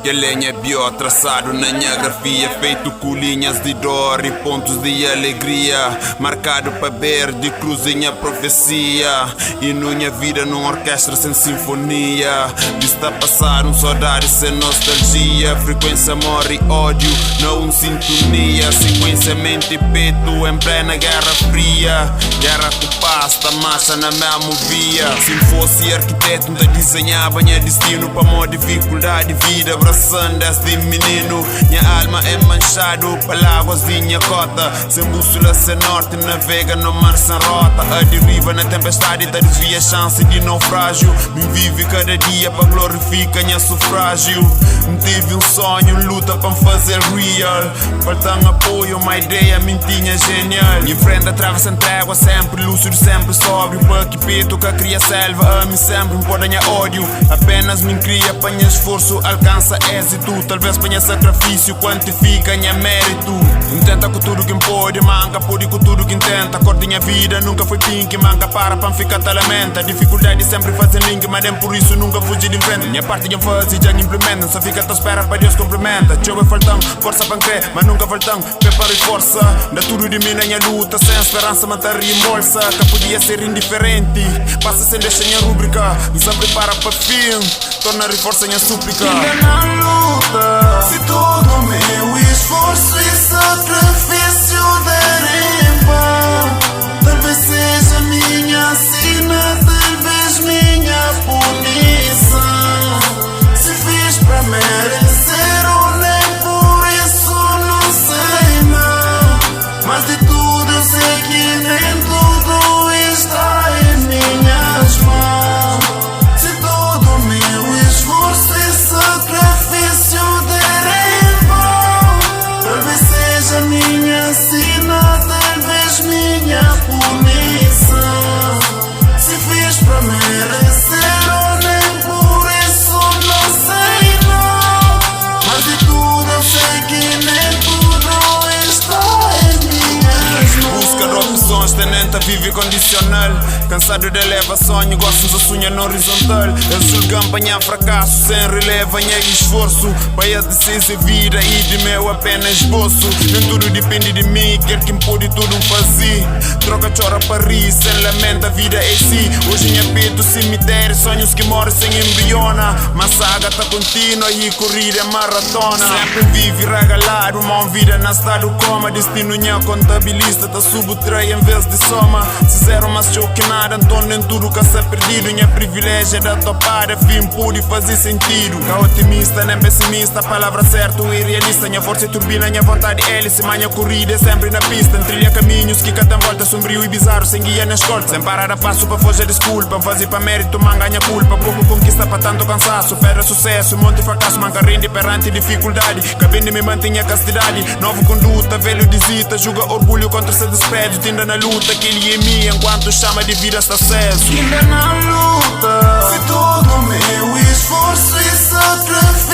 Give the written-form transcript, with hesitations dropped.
E a lenha é bio traçado na minha grafia, feito com linhas de dor e pontos de alegria, marcado para ver de cruzinha profecia. E minha vida numa orquestra sem sinfonia, está a passar saudade sem nostalgia. Frequência morre ódio, não sintonia. Sequência mente e peito em plena guerra fria. Guerra com pasta, massa na mesma via. Se fosse arquiteto, ainda desenhava minha destino para uma dificuldade de vida. Abraçando de menino, minha alma é manchado palavras de minha cota. Sem bússola, sem norte, navega no mar sem rota. A deriva na tempestade, tá desvia a chance de naufrágio. Me vive cada dia para glorificar minha sufrágio. Me tive um sonho, luta para me fazer real. Falta um apoio, uma ideia, mentinha genial. Minha frente atravessa a trégua, sempre lúcido, sempre sóbrio. Para que peito que cria selva, a mim sempre me pode ganhar ódio. Apenas me cria, apanha esforço, alcança êxito. Talvez ponha sacrifício, quantifica minha mérito. Intenta com tudo que pode, manca pode com tudo que intenta. Cor de minha vida nunca foi pink, manca para ficar te lamenta. Dificuldade sempre fazem link, mas nem por isso nunca fugi de frente. Minha parte de fase já implementa, só fica à tua espera para Deus complementa. Tchau é faltão, força para crer, mas nunca faltão. Preparo e força, dá tudo de mim na minha luta. Sem esperança, manter reembolsa. Que podia ser indiferente, passa sem deixar minha rúbrica. Me só prepara para fim, torna reforça minha súplica. Ainda na luta, se todo meu esforço e sacrifício der em vão, talvez seja minha sina, talvez minha punição. Se fiz pra merecer ou nem por isso não sei não. Mas de tudo eu sei que nem tudo está em minhas mãos. Se todo meu esforço e sacrifício der em vão, talvez seja minha sina, talvez minha punição. Se fiz pra merecer ou nem por isso não sei não. Mas de tudo eu sei que nem tudo está em minhas mãos. Busca de opções, tenente a vive condicional. Cansado de levar sonho, gosto de sonhar no horizontal. Eu julgo campanha fracasso, sem relevo, em esforço. Baia de ser vida e de meu apenas esboço. Nem tudo depende de mim, quer que me pode tudo fazer. Troca chora para rir, sem lamento, a vida é si. Hoje em peito, cemitério, sonhos que morrem sem embriona. Mas a saga tá contínua e corrida é maratona. Sempre vive regalado, uma vida na estado coma. Destino minha contabilista, tá subtrai em vez de soma. Se zero mas choque nada, então nem tudo que se é perdido. Minha privilégio é da topada, fim pude fazer sentido. Cá otimista, nem pessimista, palavra certa e realista. Minha força é turbina, minha vontade é hélice. Manha corrida é sempre na pista. Trilha caminhos que cada volta sombrio e bizarro, sem guia na escolta. Sem parar a passo para fugir desculpa. Fazer para mérito, man ganha culpa. Pouco conquista para tanto cansaço. Pedra sucesso, monte fracasso, manca rende perante dificuldade. Cabine me mantenha castidade. Novo conduta, velho desita. Julga orgulho contra esse desprezo. Tinda na luta, que ele em mim enquanto chama de vida está aceso. Ainda na luta, se todo meu esforço e sacrifício